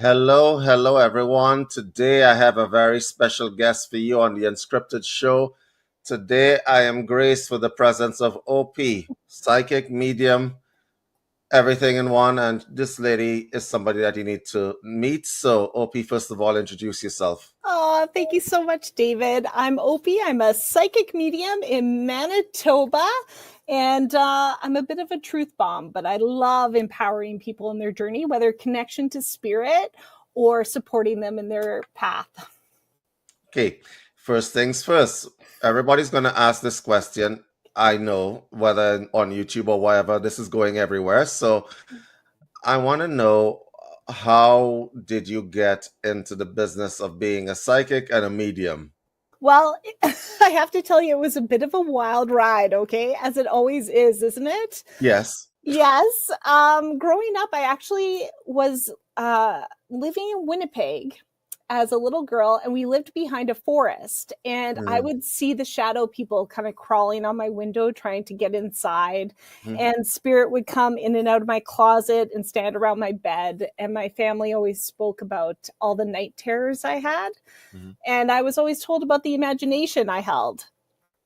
Hello, hello, everyone. Today I have a very special guest for you on the Unscripted Show. Today I am graced with the presence of Opie, psychic, medium, everything in one. And this lady is somebody that you need to meet. So, Opie, first of all, introduce yourself. Oh, thank you so much, David. I'm Opie. I'm a psychic medium in Manitoba, and I'm a bit of a truth bomb, but I love empowering people in their journey, whether connection to spirit or supporting them in their path. Okay, first things first. Everybody's going to ask this question. I know whether on YouTube or wherever, this is going everywhere. So, I want to know how did you get into the business of being a psychic and a medium? Well, I have to tell you, it was a bit of a wild ride, okay? As it always is, isn't it? Yes. Yes. Growing up, I actually was living in Winnipeg as a little girl, and we lived behind a forest. And I Mhm, would see the shadow people kind of crawling on my window, trying to get inside. mhm, And spirit would come in and out of my closet and stand around my bed. And my family always spoke about all the night terrors I had. mhm, And I was always told about the imagination I held.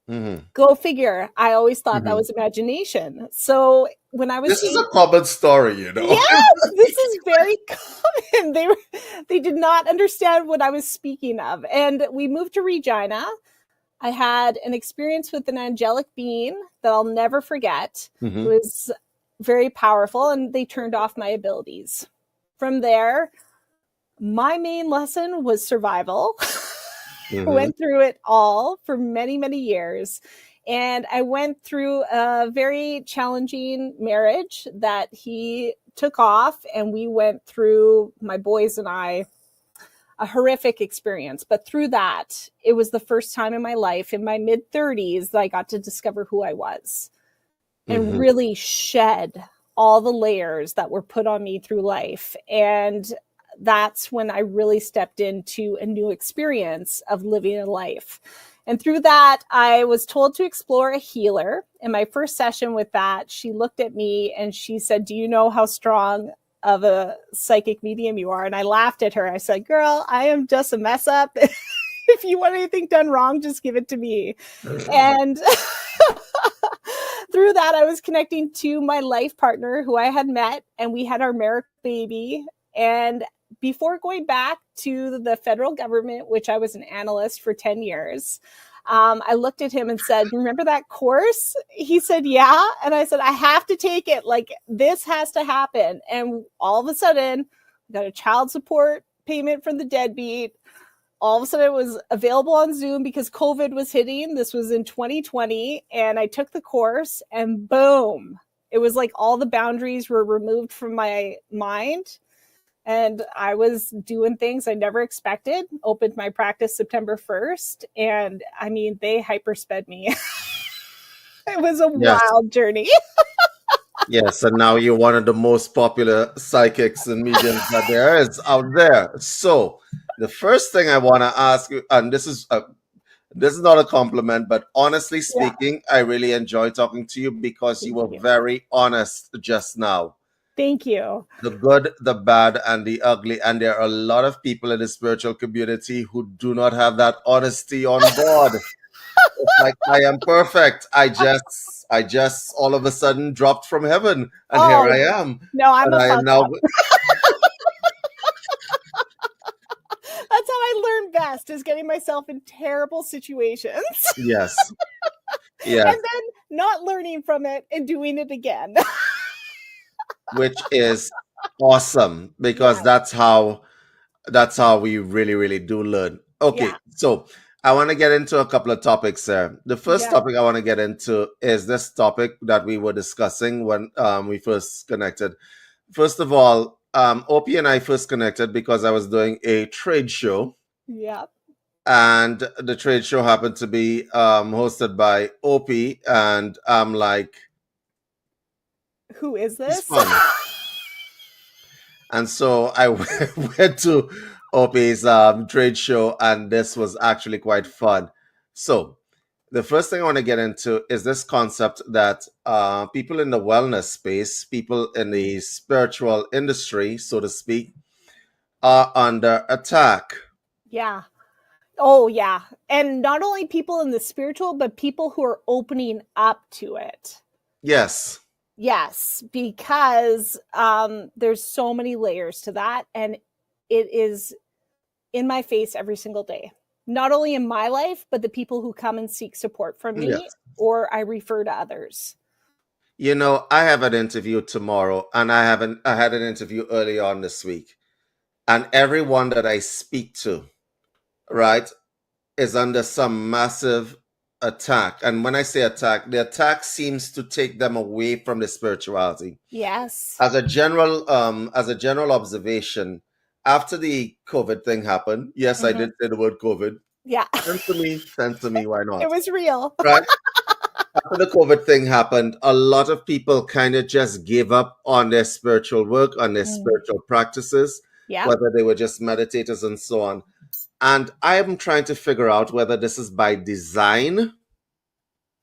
mhm, Go figure. I always thought that mhm. was imagination. So when I was This is a common story. yes, this is very common. They did not understand what I was speaking of. And we moved to Regina. I had an experience with an angelic being that I'll never forget. It Mhm, was very powerful, and they turned off my abilities. From there, my main lesson was survival. mhm, Went through it all for many, many years. And I went through a very challenging marriage that he took off, and we went through, my boys and I, a horrific experience. But through that, it was the first time in my life, in my mid 30s, that I got to discover who I was and mhm. really shed all the layers that were put on me through life. And that's when I really stepped into a new experience of living a life. And through that, I was told to explore a healer. In my first session with that, she looked at me and she said, "Do you know how strong of a psychic medium you are?" And I laughed at her. I said, "Girl, I am just a mess up. If you want anything done wrong, just give it to me." And through that, I was connecting to my life partner who I had met, and we had our miracle baby. And before going back to the federal government, which I was an analyst for 10 years, I looked at him and said, "Remember that course?" He said, "Yeah." And I said, "I have to take it. Like, this has to happen." And all of a sudden, I got a child support payment from the deadbeat. All of a sudden, it was available on Zoom because COVID was hitting. This was in 2020. And I took the course, and boom, it was like all the boundaries were removed from my mind. And I was doing things I never expected. Opened my practice September 1st. And I mean, they hypersped me. It was a Yes, wild journey. yes. And now you're one of the most popular psychics and mediums that there is out there. So, the first thing I want to ask you, and this is not a compliment, but honestly Yeah. speaking, I really enjoy talking to you because you Thank were you. very honest just now. Thank you. The good, the bad, and the ugly. And there are a lot of people in the spiritual community who do not have that honesty on board. It's like I am perfect. I just all of a sudden dropped from heaven, and here Oh, I am, no, I'm and a I am fuck now. up. That's how I learn best, is getting myself in terrible situations Yes, yes, and then not learning from it and doing it again. which is awesome because Yeah. that's how we really really do learn. Okay, Yeah. so I want to get into a couple of topics here. The first Yeah. topic I want to get into is this topic that we were discussing when we first connected. First of all, Opie and I first connected because I was doing a trade show, Yeah. and the trade show happened to be hosted by Opie, and I'm like, Who is he's this? fun. And so I went to Opie's trade show, and this was actually quite fun. So, the first thing I want to get into is this concept that people in the wellness space, people in the spiritual industry, so to speak, are under attack. Yeah. Oh, yeah. And not only people in the spiritual, but people who are opening up to it. Yes. Yes, because there's so many layers to that. And it is in my face every single day, not only in my life, but the people who come and seek support from me Yes. or I refer to others. I have an interview tomorrow, and I had an interview early on this week, and everyone that I speak to, right, is under some massive attack. And when I say attack, the attack seems to take them away from the spirituality. Yes. As a general observation, after the COVID thing happened, yes, I Mm-hmm. did say the word COVID. Yeah. Send to me, why It not? was real. Right? After the COVID thing happened, a lot of people kind of just gave up on their spiritual work, on their Mm. spiritual practices, Yep. whether they were just meditators and so on. And I am trying to figure out whether this is by design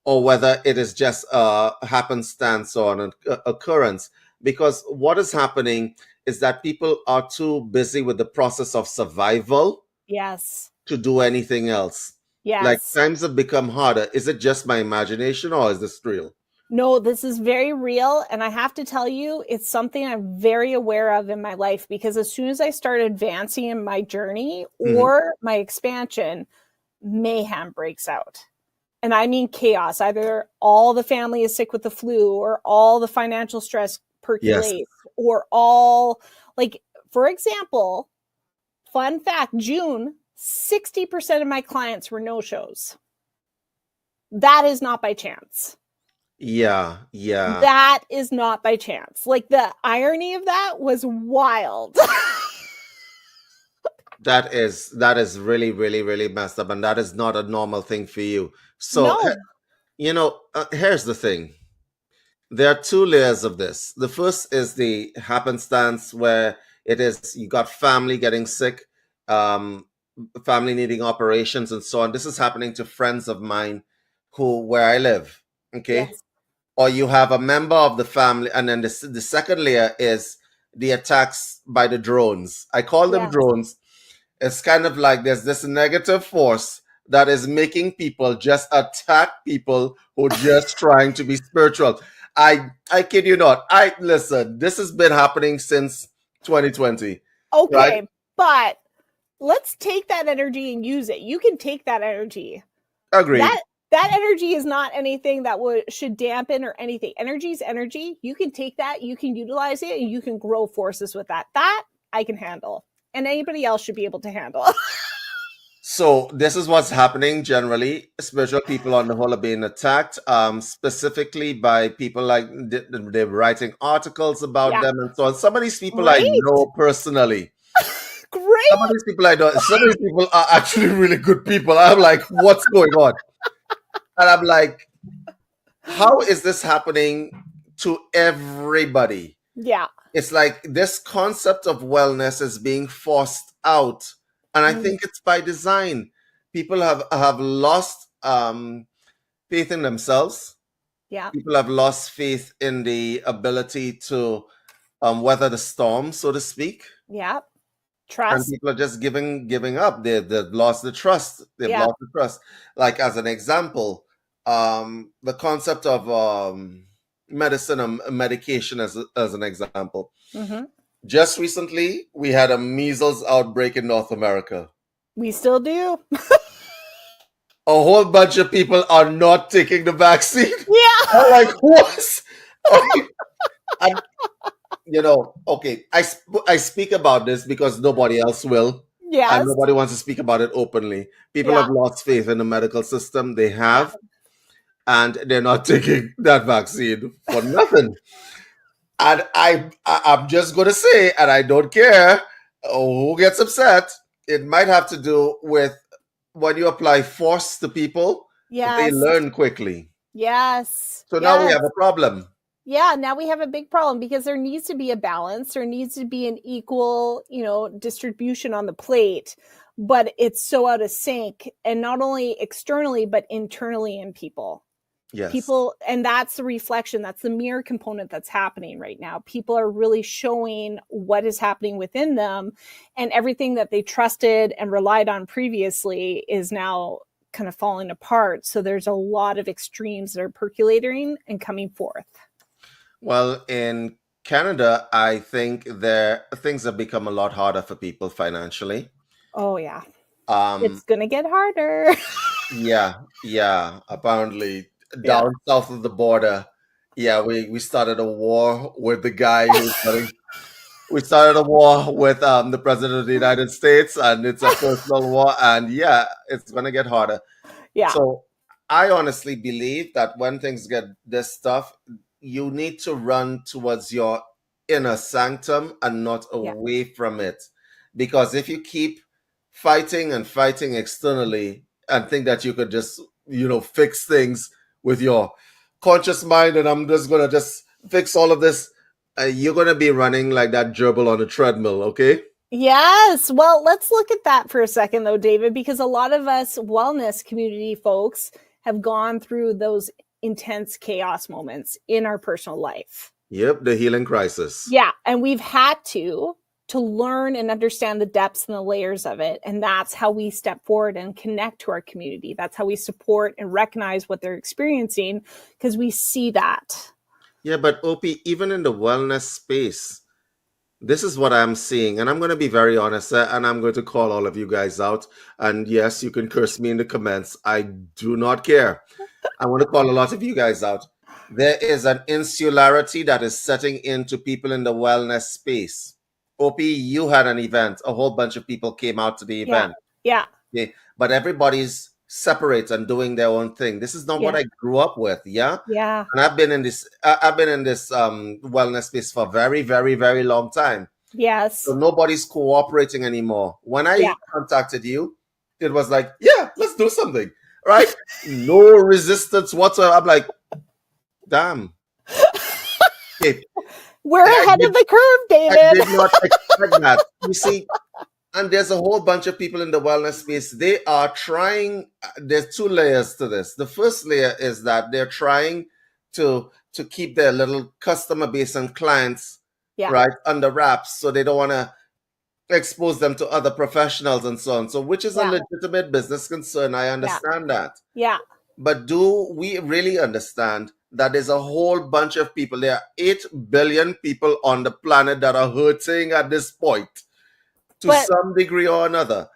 or whether it is just a happenstance or an occurrence. Because what is happening is that people are too busy with the process of survival Yes. to do anything else. Like Yes. times have become harder. Is it just my imagination or is this real? No, this is very real. And I have to tell you, it's something I'm very aware of in my life because as soon as I start advancing in my journey Mhm. or my expansion, mayhem breaks out. And I mean chaos. Either all the family is sick with the flu, or all the financial stress Yes. percolates, or all, like, for example, fun fact, June, 60% of my clients were no shows. That is not by chance. Yeah. Yeah. That is not by chance. Like, the irony of that was wild. That is really, really, really messed up, and that is not a normal thing for you. So, No. here's the thing. There are two layers of this. The first is the happenstance where it is you got family getting sick, um, family needing operations, and so on. This is happening to friends of mine who where I live. Okay, Yes. or you have a member of the family, and then the second layer is the attacks by the drones. I call them Yes. drones. It's kind of like there's this negative force that is making people just attack people who are just trying to be spiritual. I kid you not. I listen, this has been happening since 2020, right? Okay. But let's take that energy and use it. You can take that energy. Agreed. That energy is not anything that should dampen or anything. Energy is energy. You can take that, you can utilize it, and you can grow forces with that. That I can handle, and anybody else should be able to handle. So this is what's happening generally. Spiritual people on the whole are being attacked, specifically by people like they're writing articles about Yeah. them and so on. Some of these people I Great. know personally. Some of Great. these people I don't. Some of these people are actually really good people. I'm like, what's going on? And I'm like, how is this happening to everybody? Yeah. It's like this concept of wellness is being forced out, and I Mm, think it's by design. People have lost faith in themselves. yeah. People have lost faith in the ability to weather the storm, so to speak. Yeah. And Trust. people are just giving up. They've lost the trust. They've Yeah. lost the trust. Like as an example, the concept of medicine and medication as an example. Hmm. Just recently, we had a measles outbreak in North America. We still do. A whole bunch of people are not taking the vaccine. Yeah. I'm like, what? And okay, I speak about this because nobody else will, and Yes. nobody wants to speak about it openly. People Yeah. have lost faith in the medical system. They Yeah. have, and they're not taking that vaccine for nothing. And I'm just gonna say, and I don't care who gets upset. It might have to do with when you apply force to people, they Yes. learn quickly. Yes. So now we Yes. have a problem. Yeah, now we have a big problem because there needs to be a balance. There needs to be an equal, distribution on the plate, but it's so out of sync, and not only externally, but internally in people. Yes. People, and that's the reflection, that's the mirror component that's happening right now. People are really showing what is happening within them, and everything that they trusted and relied on previously is now kind of falling apart. So there's a lot of extremes that are percolating and coming forth. Well, in Canada, I think there things have become a lot harder for people financially. Oh yeah, Um, it's gonna get harder. yeah, yeah. Apparently, Yeah. down south of the border, yeah, we started a war with the guy who's running. We started a war with the president of the United States, and it's a personal war. And yeah, it's gonna get harder. Yeah. So I honestly believe that when things get this tough, you need to run towards your inner sanctum and not Yeah. away from it. Because if you keep fighting and fighting externally and think that you could just, fix things with your conscious mind and I'm just going to just fix all of this, you're going to be running like that gerbil on a treadmill, okay? Yes. Well, let's look at that for a second, though, David, because a lot of us wellness community folks have gone through those intense chaos moments in our personal life. Yep, the healing crisis. Yeah. And we've had to learn and understand the depths and the layers of it. And that's how we step forward and connect to our community. That's how we support and recognize what they're experiencing, because we see that. Yeah, but Opie, even in the wellness space, this is what I'm seeing. And I'm going to be very honest, and I'm going to call all of you guys out. And yes, you can curse me in the comments. I do not care. I want to call a lot of you guys out. There is an insularity that is setting into people in the wellness space. Opie, you had an event. A whole bunch of people came out to the Yeah. event. Yeah. Okay? But everybody's separate and doing their own thing. This is not what Yeah. I grew up with. Yeah. Yeah. And I've been in this wellness space for a very, very, very long time. So Yes. nobody's cooperating anymore. When I Yeah. contacted you, it was like, yeah, let's do something. Right? No resistance whatsoever. I'm like, damn. Okay. We're I ahead of did, the curve, I David. did not expect that. You see, and there's a whole bunch of people in the wellness space. They are trying, there's two layers to this. The first layer is that they're trying to keep their little customer base and clients Yeah. right under wraps, so they don't want to expose them to other professionals and so on. So, which is a Yeah. legitimate business concern. I Yeah. understand that. Yeah. But do we really understand that there's a whole bunch of people? There are 8 billion people on the planet that are hurting at this point to But some degree or another,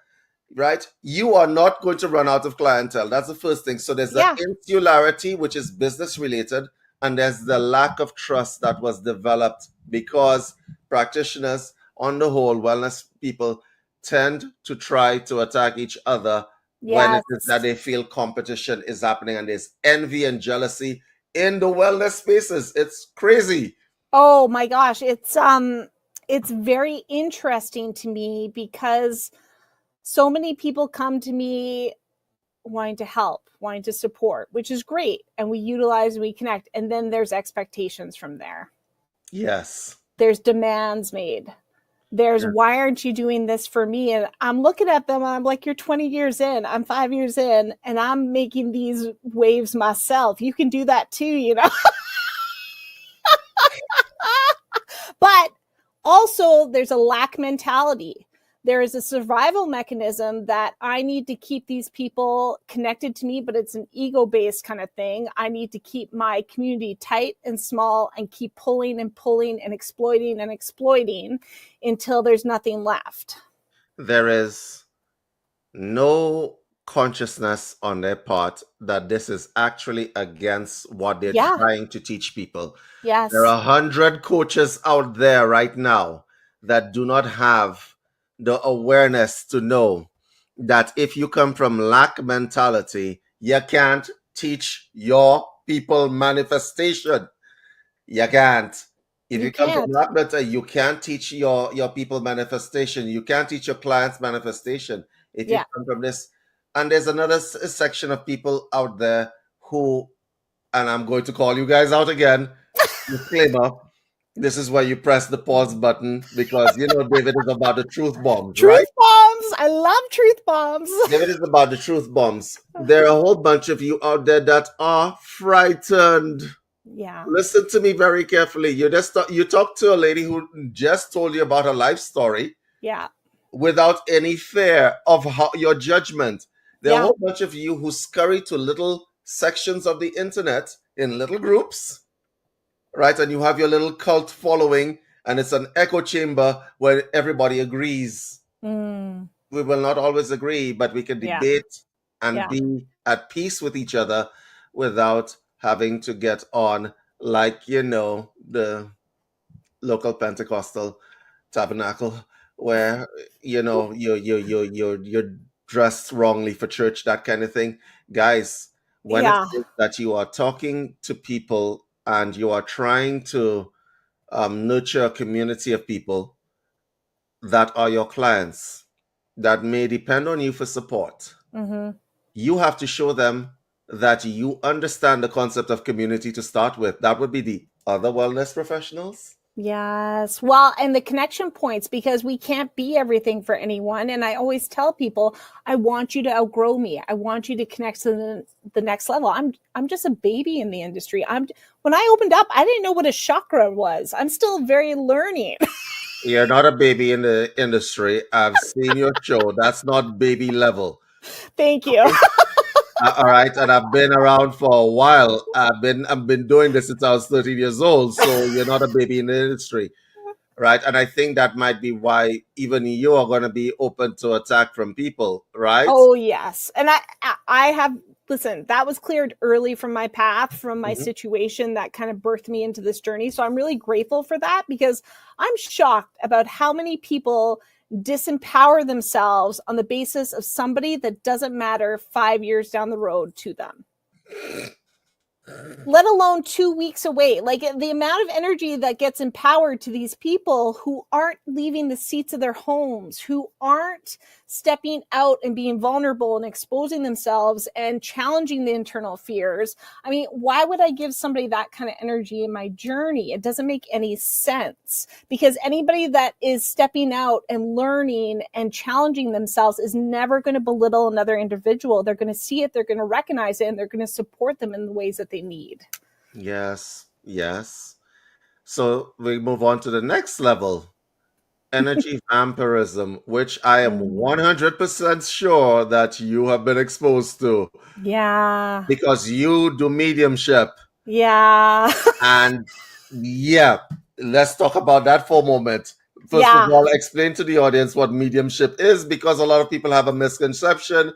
right? You are not going to run out of clientele. That's the first thing. So there's the yeah. insularity, which is business related, and there's the lack of trust that was developed because practitioners, on the whole, wellness people tend to try to attack each other when it is that Yes. they feel competition is happening and there's envy and jealousy in the wellness spaces. It's crazy. Oh my gosh, it's very interesting to me because so many people come to me wanting to help, wanting to support, which is great. And we utilize and we connect. And then there's expectations from there. Yes. There's demands made. There's, Yeah. why aren't you doing this for me? And I'm looking at them and I'm like, you're 20 years in, I'm 5 years in, and I'm making these waves myself. You can do that too, you know? But also, there's a lack mentality. There is a survival mechanism that I need to keep these people connected to me, but it's an ego based kind of thing. I need to keep my community tight and small and keep pulling and pulling and exploiting until there's nothing left. There is no consciousness on their part that this is actually against what they're Yeah. trying to teach people. There Yes. are 100 coaches out there right now that do not have the awareness to know that if you come from lack mentality, you can't teach your people manifestation. You can't. If You you come from can't. that better, you can't teach your people manifestation. You can't teach your clients manifestation. If you Yeah. come from this, and there's another section of people out there who, and I'm going to call you guys out again. Disclaimer: this is where you press the pause button because you know David is about the truth bombs, right? Truth bomb. bombs. I love truth bombs. If it is about the truth bombs, there are a whole bunch of you out there that are frightened. Yeah. Listen to me very carefully. You talk to a lady who just told you about her life story Yeah. without any fear of your judgment. There are a Yeah. whole bunch of you who scurry to little sections of the internet in little groups, right? And you have your little cult following, and it's an echo chamber where everybody agrees. Mm. We will not always agree, but we can Yeah. debate and Yeah. be at peace with each other without having to get on like, the local Pentecostal tabernacle where, you're dressed wrongly for church, that kind of thing. Guys, when it Yeah. is that you are talking to people and you are trying to nurture a community of people that are your clients that may depend on you for support, Mm-hmm. you have to show them that you understand the concept of community to start with. That would be the other wellness professionals. Yes. Well, and the connection points, because we can't be everything for anyone. And I always tell people, I want you to outgrow me. I want you to connect to the next level. I'm just a baby in the industry. When I opened up, I didn't know what a chakra was. I'm still very learning. You're not a baby in the industry. I've seen your show. That's not baby level. Thank you. Okay. All right, and I've been around for a while. I've been doing this since I was 13 years old. So you're not a baby in the industry, right? And I think that might be why even you are going to be open to attack from people, right? Oh yes. And I have, listen, that was cleared early from my path, from my Mhm. situation that kind of birthed me into this journey. So I'm really grateful for that, because I'm shocked about how many people disempower themselves on the basis of somebody that doesn't matter 5 years down the road to them, let alone 2 weeks away. Like the amount of energy that gets empowered to these people who aren't leaving the seats of their homes, who aren't stepping out and being vulnerable and exposing themselves and challenging the internal fears. I mean, why would I give somebody that kind of energy in my journey? It doesn't make any sense, because anybody that is stepping out and learning and challenging themselves is never going to belittle another individual. They're going to see it, they're going to recognize it, and they're going to support them in the ways that they need. Yes, yes. So we move on to the next level, energy vampirism, which I am Mm. 100% sure that you have been exposed to Yeah. because you do mediumship. Yeah. And yeah, let's talk about that for a moment. First of Yeah. all, explain to the audience what mediumship is, because a lot of people have a misconception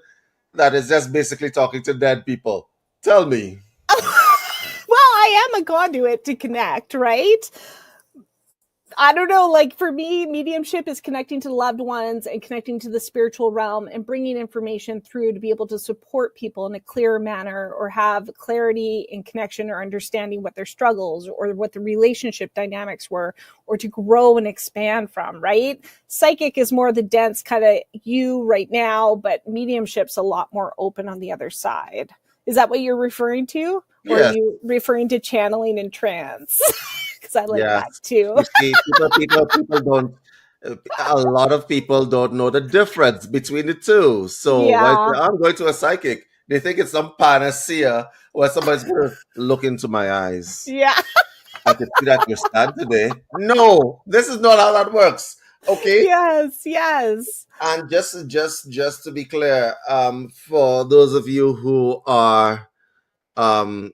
that is just basically talking to dead people. Tell me. Well, I am a conduit to connect, right? I don't know, like for me, mediumship is connecting to loved ones and connecting to the spiritual realm and bringing information through to be able to support people in a clearer manner, or have clarity in connection or understanding what their struggles or what the relationship dynamics were, or to grow and expand from, right? Psychic is more the dense kind of you right now, but mediumship's a lot more open on the other side. Is that what you're referring to? Or are Yes, you referring to channeling and trance? Because I like that yes. too. You see, people don't. A lot of people don't know the difference between the two. So when Yeah. I'm going to a psychic, they think it's some panacea where somebody's going to look into my eyes. Yeah. I can see that you're sad today. No, this is not how that works. Okay. Yes. Yes. And just to be clear, for those of you who are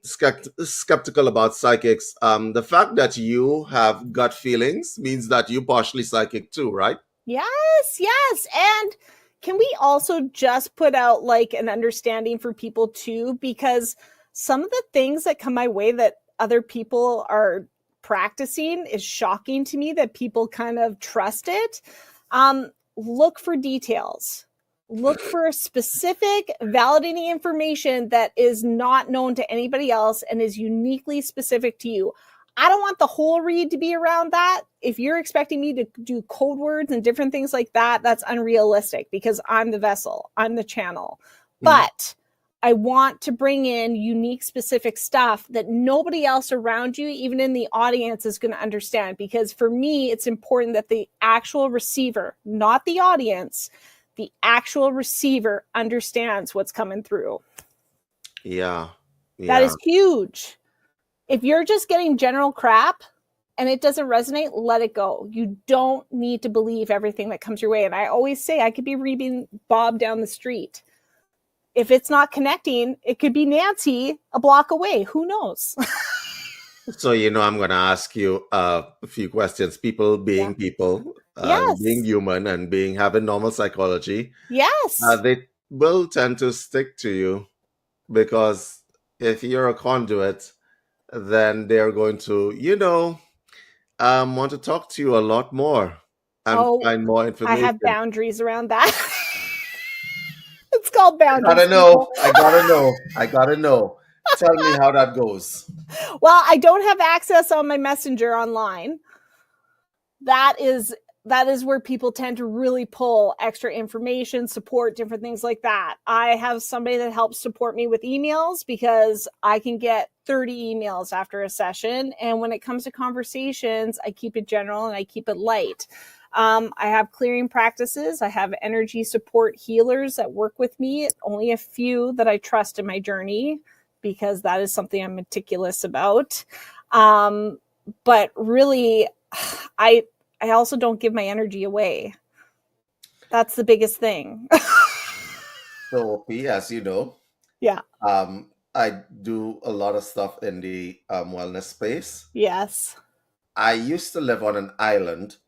skeptical about psychics, the fact that you have gut feelings means that you partially psychic too, right? Yes. Yes. And can we also just put out like an understanding for people too? Because some of the things that come my way that other people are practicing is shocking to me, that people kind of trust it. Look for details. Look for specific validating information that is not known to anybody else and is uniquely specific to you. I don't want the whole read to be around that. If you're expecting me to do code words and different things like that, that's unrealistic, because I'm the vessel, I'm the channel. Mhm. But I want to bring in unique, specific stuff that nobody else around you, even in the audience, is going to understand. Because for me, it's important that the actual receiver, not the audience, the actual receiver understands what's coming through. Yeah. That Yeah. is huge. If you're just getting general crap and it doesn't resonate, let it go. You don't need to believe everything that comes your way. And I always say I could be reading Bob down the street. If it's not connecting, it could be Nancy a block away. Who knows? So, I'm going to ask you a few questions. People Yeah. being people, being Yes. human, and having normal psychology, Yes. they will tend to stick to you because if you're a conduit, then they're going to, want to talk to you a lot more and Oh, find more I have information. boundaries around that. It's called I gotta boundaries, know. people. I gotta know. I gotta know. Tell me how that goes. Well, I don't have access on my messenger online. That is where people tend to really pull extra information, support, different things like that. I have somebody that helps support me with emails because I can get 30 emails after a session. And when it comes to conversations, I keep it general and I keep it light. I have clearing practices. I have energy support healers that work with me. Only a few that I trust in my journey because that is something I'm meticulous about. But really, I also don't give my energy away. That's the biggest thing. So, Opie, as you know, Yeah. I do a lot of stuff in the wellness space. Yes. I used to live on an island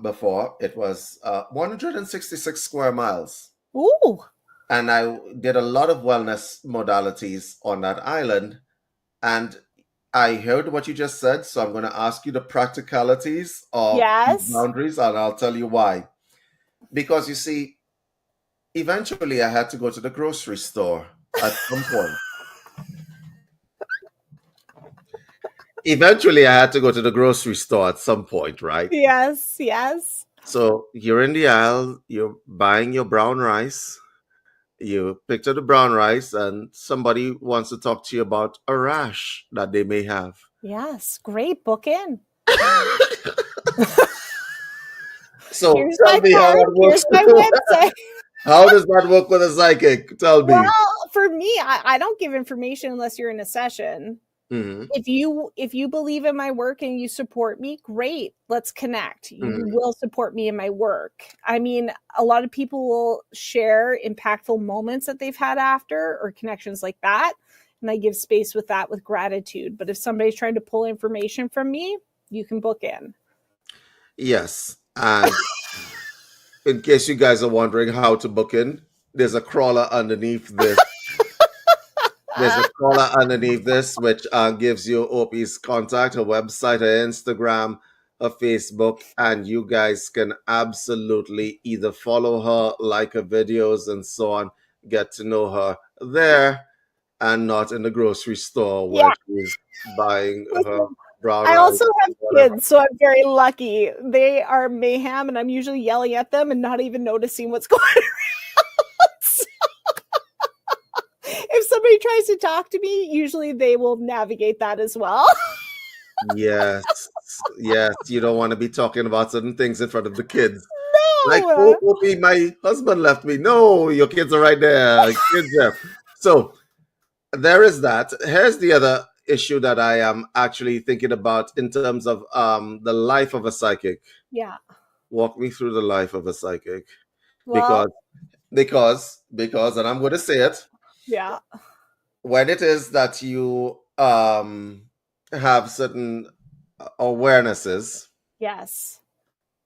before. It was 166 square miles. Ooh. And I did a lot of wellness modalities on that island. And I heard what you just said, so I'm going to ask you the practicalities of these Yes. boundaries, and I'll tell you why. Because you see, eventually I had to go to the grocery store at some point. Eventually, I had to go to the grocery store at some point, right? Yes. Yes. So you're in the aisle, you're buying your brown rice, you picked up the brown rice, and somebody wants to talk to you about a rash that they may have. Yes. Great. Book in. So Here's tell my me how card. that Here's works. my website. How does that work with a psychic? Tell me. Well, for me, I don't give information unless you're in a session. Hmm. If you believe in my work and you support me, great, let's connect. You Hmm. will support me in my work. I mean, a lot of people will share impactful moments that they've had after or connections like that, and I give space with that with gratitude. But if somebody's trying to pull information from me, you can book in. Yes. And in case you guys are wondering how to book in, there's a crawler underneath this. There's a crawler underneath this, which gives you Opie's contact, her website, her Instagram, her Facebook, and you guys can absolutely either follow her, like her videos, and so on, get to know her there and not in the grocery store Yeah. where she's buying her Listen, brown I rice also have or whatever. kids, so I'm very lucky. They are mayhem, and I'm usually yelling at them and not even noticing what's going on. If somebody tries to talk to me, usually they will navigate that as well. Yes, yes, you don't want to be talking about certain things in front of the kids. Like, oh, No. Opie, my husband left me. No, your kids are right there. Kids there. So there is that. Here's the other issue that I am actually thinking about in terms of the life of a psychic. Yeah. Walk me through the life of a psychic. Well, Because, and I'm going to say it, yeah. when it is that you have certain awarenesses, Yes.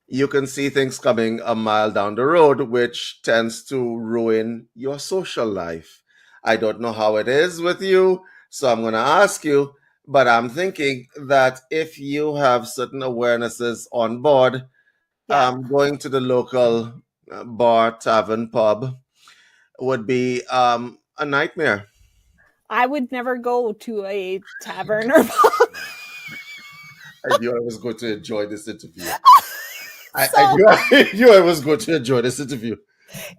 you can see things coming a mile down the road, which tends to ruin your social life. I don't know how it is with you, so I'm going to ask you, but I'm thinking that if you have certain awarenesses on board, Yeah. going to the local bar, tavern, pub would be a nightmare. I would never go to a tavern or pub. I knew I was going to enjoy this interview. I So knew I knew I was going to enjoy this interview.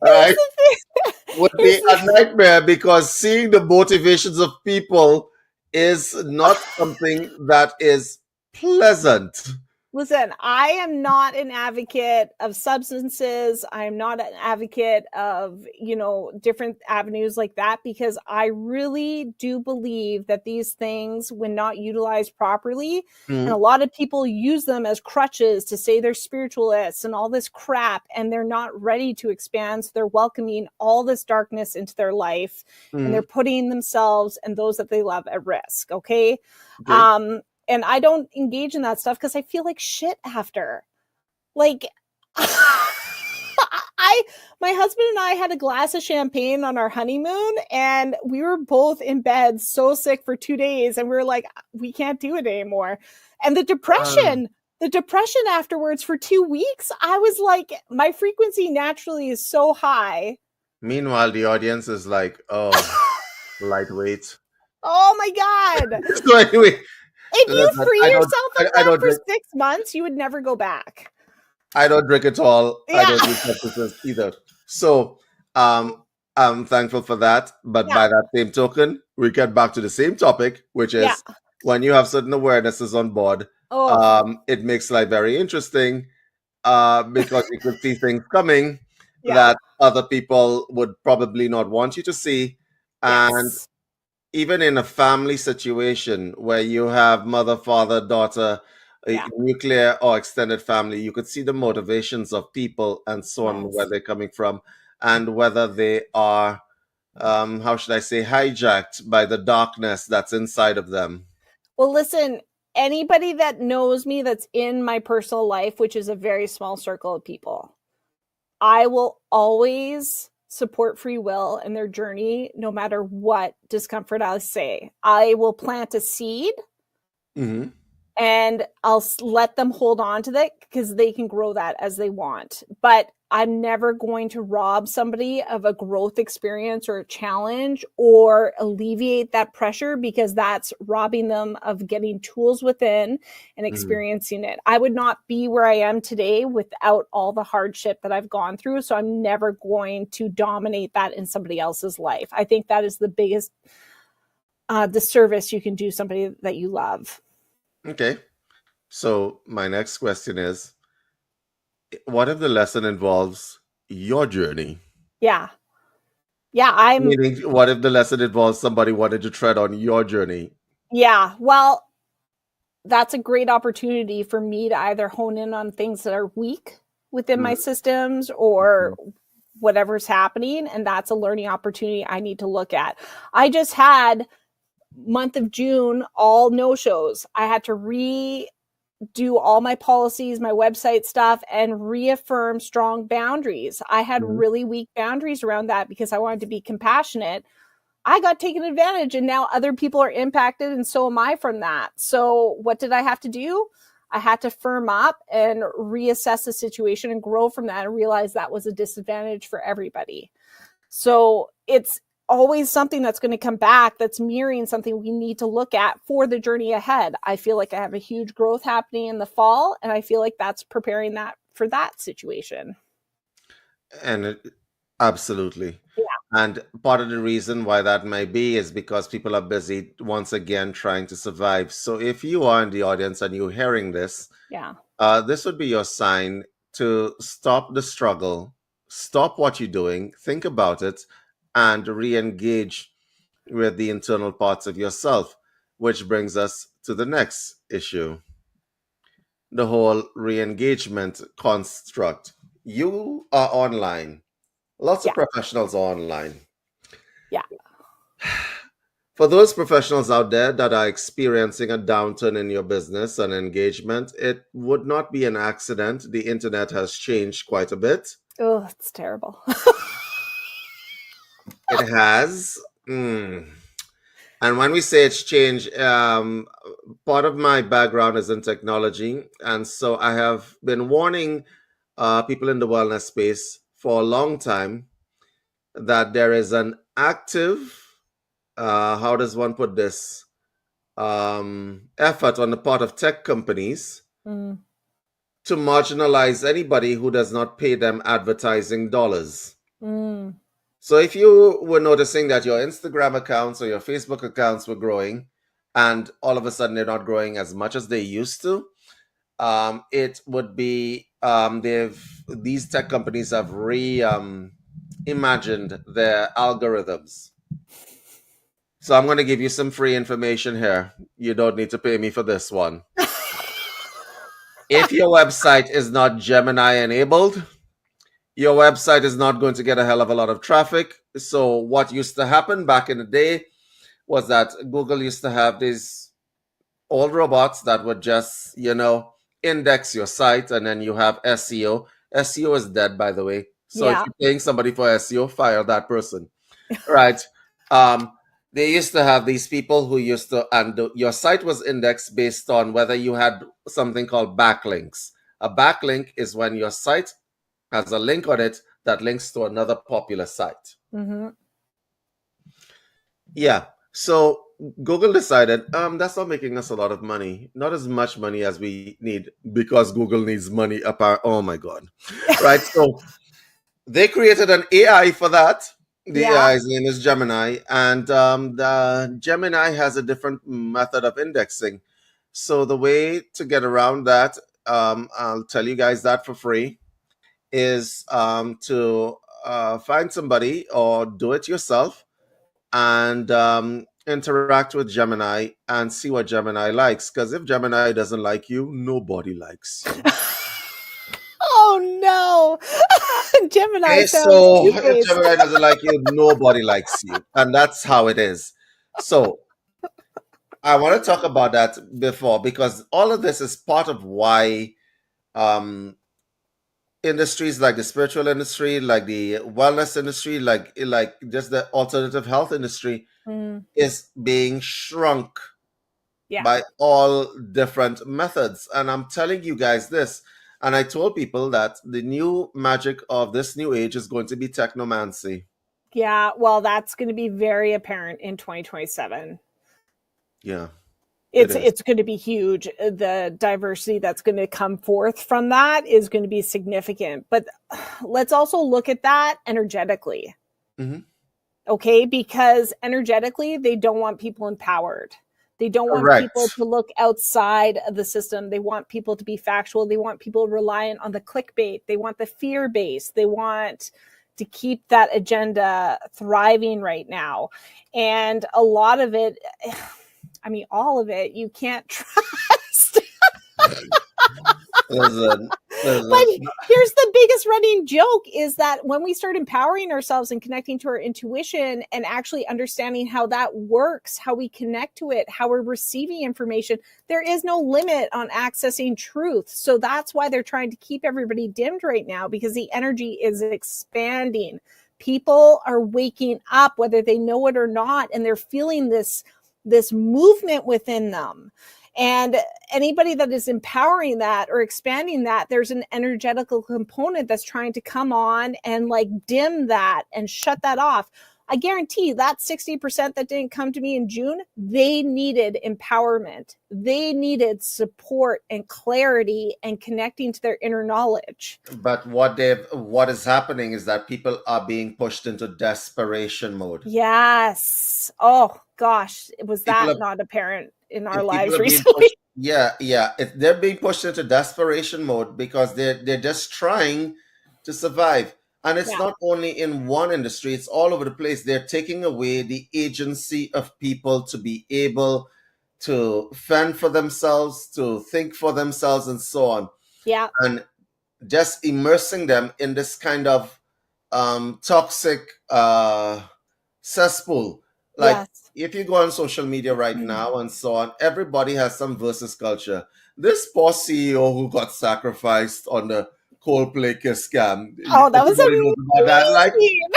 All here's right. the thing. Would Here's be a the nightmare because seeing the motivations of people is not something that is pleasant. Listen, I am not an advocate of substances. I'm not an advocate of, different avenues like that, because I really do believe that these things, when not utilized properly, and a Mm, lot of people use them as crutches to say they're spiritualists and all this crap, and they're not ready to expand. So they're welcoming all this darkness into their life, and they're mm, putting themselves and those that they love at risk. Okay. okay. And I don't engage in that stuff because I feel like shit after. Like, I, my husband and I had a glass of champagne on our honeymoon, and we were both in bed so sick for 2 days, and we were like, we can't do it anymore. And Uh, the depression afterwards for 2 weeks, I was like, my frequency naturally is so high. Meanwhile, the audience is like, oh, lightweight. Oh my God. So anyway, If you listen, free I don't, yourself of I that don't for drink. 6 months, you would never go back. I don't drink at all. I Yeah. don't use substances either. So, um, I'm thankful for that. But Yeah. by that same token, we get back to the same topic, which Yeah. is when you have certain awarenesses on board, Oh, it makes life very interesting, because you could see things coming yeah. that other people would probably not want you to see. And Yes. even in a family situation where you have mother, father, daughter, a Yeah. nuclear or extended family, you could see the motivations of people and so on, where Yes. they're coming from, and whether they are, how should I say, hijacked by the darkness that's inside of them. Well, listen, anybody that knows me that's in my personal life, which is a very small circle of people, I will always support free will and their journey, no matter what discomfort I say. I will plant a seed Hmm. and I'll let them hold on to that because they can grow that as they want. But I'm never going to rob somebody of a growth experience or a challenge or alleviate that pressure, because that's robbing them of getting tools within and Hmm. experiencing it. I would not be where I am today without all the hardship that I've gone through. So I'm never going to dominate that in somebody else's life. I think that is the biggest disservice you can do somebody that you love. Okay. So my next question is, what if the lesson involves your journey? Yeah. Yeah, I'm Meaning, what if the lesson involves somebody wanting to tread on your journey? yeah. Well, that's a great opportunity for me to either hone in on things that are weak within my systems or whatever's happening, and that's a learning opportunity I need to look at. I just had month of June all no shows. I had to redo all my policies, my website stuff, and reaffirm strong boundaries. I had Mhm. really weak boundaries around that because I wanted to be compassionate. I got taken advantage, and now other people are impacted, and so am I from that. So what did I have to do? I had to firm up and reassess the situation and grow from that and realize that was a disadvantage for everybody. So it's always something that's going to come back that's mirroring something we need to look at for the journey ahead. I feel like I have a huge growth happening in the fall, and I feel like that's preparing that for that situation. And absolutely. Yeah. And part of the reason why that may be is because people are busy once again trying to survive. So if you are in the audience and you're hearing this, Yeah. this would be your sign to stop the struggle, stop what you're doing, think about it, and re engage with the internal parts of yourself, which brings us to the next issue, the whole re engagement construct. You are online. Lots of Yeah. professionals are online. Yeah. For those professionals out there that are experiencing a downturn in your business and engagement, it would not be an accident. The internet has changed quite a bit. Oh, it's terrible. It has. And when we say it's changed, part of my background is in technology. And so I have been warning people in the wellness space for a long time that there is an active, how does one put this? Effort on the part of tech companies Mm, to marginalize anybody who does not pay them advertising dollars. mm, So if you were noticing that your Instagram accounts or your Facebook accounts were growing, and all of a sudden they're not growing as much as they used to, it would be these tech companies have imagined their algorithms. So I'm going to give you some free information here. You don't need to pay me for this one. If your website is not Gemini enabled, your website is not going to get a hell of a lot of traffic. So what used to happen back in the day was that Google used to have these old robots that would just, index your site, and then you have SEO. SEO is dead, by the way. So if Yeah. you're paying somebody for SEO, fire that person. Right. Um, they used to have these people who used to, and your site was indexed based on whether you had something called backlinks. A backlink is when your site has a link on it that links to another popular site. Mm-hmm. Yeah. So Google decided that's not making us a lot of money, not as much money as we need, because Google needs money. Oh my God. Right. So they created an AI for that. The Yeah. AI's name is Gemini, and the Gemini has a different method of indexing. So the way to get around that, I'll tell you guys that for free, is to find somebody or do it yourself and interact with Gemini and see what Gemini likes. Because if Gemini doesn't like you, nobody likes you. Oh no. Gemini Okay, sounds so if two-faced. Gemini doesn't like you, nobody likes you. And that's how it is. So I want to talk about that before, because all of this is part of why um, industries like the spiritual industry, like the wellness industry, like just the alternative health industry Mm, is being shrunk yeah. by all different methods. And I'm telling you guys this, and I told people that the new magic of this new age is going to be technomancy. Yeah. Well, that's going to be very apparent in 2027. Yeah, it It's is. it's going to be huge. The diversity that's going to come forth from that is going to be significant. But let's also look at that energetically. Mm-hmm. Okay, because energetically they don't want people empowered. They don't want people Correct. to look outside of the system. They want people to be factual. They want people reliant on the clickbait. They want the fear base. They want to keep that agenda thriving right now. And a lot of it, I mean, all of it, you can't trust. Listen, But listen. here's the biggest running joke is that when we start empowering ourselves and connecting to our intuition and actually understanding how that works, how we connect to it, how we're receiving information, there is no limit on accessing truth. So that's why they're trying to keep everybody dimmed right now, because the energy is expanding. People are waking up, whether they know it or not, and they're feeling this movement within them. And anybody that is empowering that or expanding that, there's an energetical component that's trying to come on and like dim that and shut that off. I guarantee that 60% that didn't come to me in June, they needed empowerment. They needed support and clarity and connecting to their inner knowledge. But what is happening is that people are being pushed into desperation mode. Yes. Oh gosh, was People that are not apparent in our people lives are being recently? pushed. Yeah, yeah. They're being pushed into desperation mode because they're just trying to survive. And it's Yeah. not only in one industry, it's all over the place. They're taking away the agency of people to be able to fend for themselves, to think for themselves, and so on. Yeah. And just immersing them in this kind of toxic cesspool. Like Yes. if you go on social media right now and so on, everybody has some versus culture. This poor CEO who got sacrificed on the Coldplay Kiss scam. Oh, that was Everybody knows about that. Like amazing.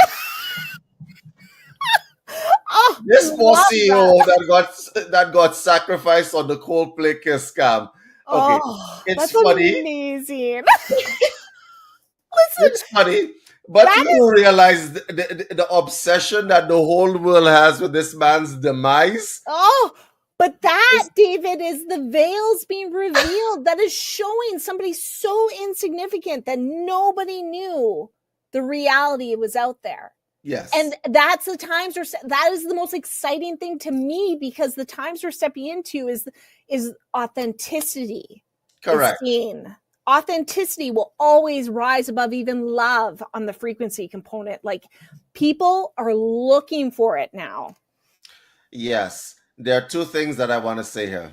Oh, this poor love CEO that. that got sacrificed on the Coldplay Kiss scam. Okay, Oh, it's that's funny. amazing. Listen, It's funny, but that you don't realize the obsession that the whole world has with this man's demise. but that, Is David, is the veils being revealed. That is showing somebody so insignificant that nobody knew the reality was out there. yes, And that's the times that is the most exciting thing to me, because the times we're stepping into is authenticity. is Correct. seen. Authenticity will always rise above even love on the frequency component. Like people are looking for it now. Yes. There are two things that I want to say here.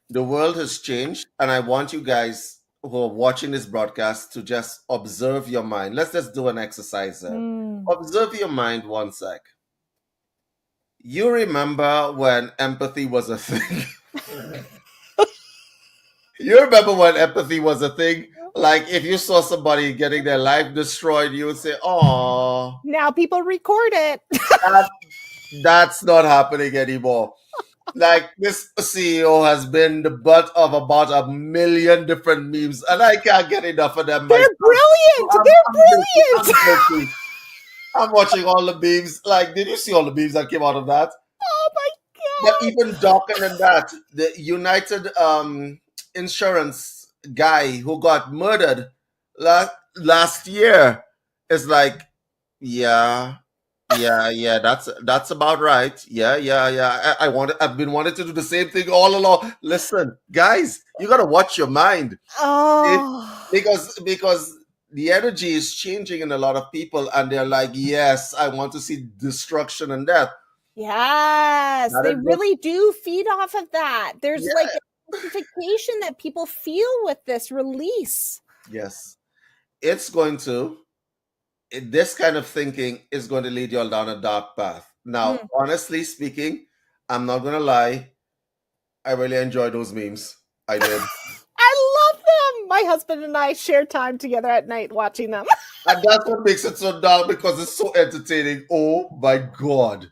The world has changed, and I want you guys who are watching this broadcast to just observe your mind. Let's just do an exercise there. Mm. Observe your mind one sec. You remember when empathy was a thing? You remember when empathy was a thing? Like if you saw somebody getting their life destroyed, you would say, "Oh, Now people record it. that, that's not happening anymore." Like this CEO has been the butt of about a million different memes, and I can't get enough of them They're myself. brilliant. I'm guilty. They're I'm brilliant. guilty. I'm watching all the memes. Like, did you see all the memes that came out of that? Oh my But God. even darker than that, the United Insurance guy who got murdered last year is like, yeah, yeah. That's about right. Yeah. I've been wanting to do the same thing all along. Listen, guys, you gotta watch your mind. It, Oh, because the energy is changing in a lot of people, and they're like, yes, I want to see destruction and death. yes. That They is just, really do feed off of that. There's like yeah, an amplification that people feel with this release. yes. It's going to this kind of thinking is going to lead you all down a dark path. Now, Mm. honestly speaking, I'm not gonna lie, I really enjoy those memes. I did. I love them. My husband and I share time together at night watching them. And that's what makes it so dark because it's so entertaining. Oh my god.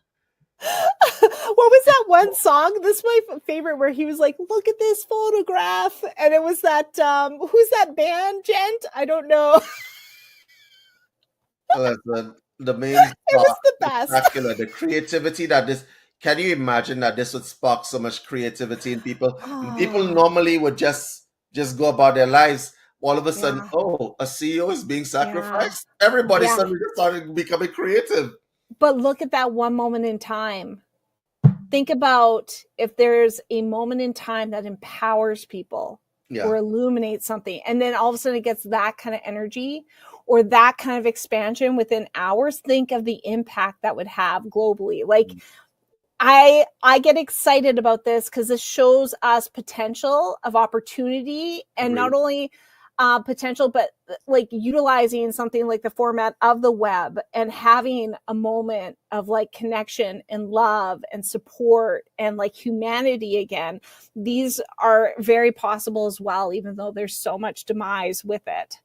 What was that one song? This is my favorite where he was like, "Look at this photograph," and it was that who's that band, Gent? I don't know. Listen, the memes It are was the best. spectacular. The creativity that this can you imagine that this would spark so much creativity in people? People Oh, normally would just go about their lives. All of a sudden, yeah, oh, a CEO is being yeah, sacrificed. Everybody yeah. suddenly just started becoming creative. But look at that one moment in time. Think about if there's a moment in time that empowers people Yeah. or illuminates something, and then all of a sudden it gets that kind of energy or that kind of expansion within hours. Think of the impact that would have globally. Like I get excited about this because this shows us potential of opportunity, and not Agreed. only potential, but like utilizing something like the format of the web and having a moment of like connection and love and support and like humanity again. These are very possible as well, even though there's so much demise with it.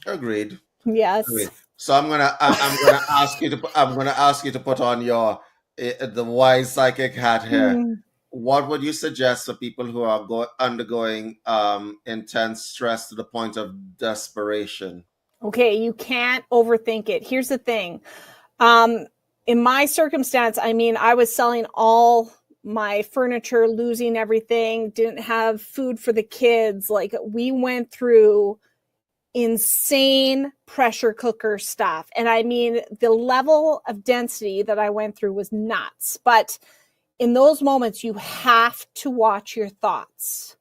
Agreed. Yes. Agreed. So I'm gonna ask you to I'm gonna ask you to put on your the wise psychic hat here. Mm. What would you suggest for people who are undergoing intense stress to the point of desperation? Okay, you can't overthink it. Here's the thing. Um, in my circumstance, I mean, I was selling all my furniture, losing everything, didn't have food for the kids. Like, we went through insane pressure cooker stuff. And I mean, the level of density that I went through was nuts. But in those moments, you have to watch your thoughts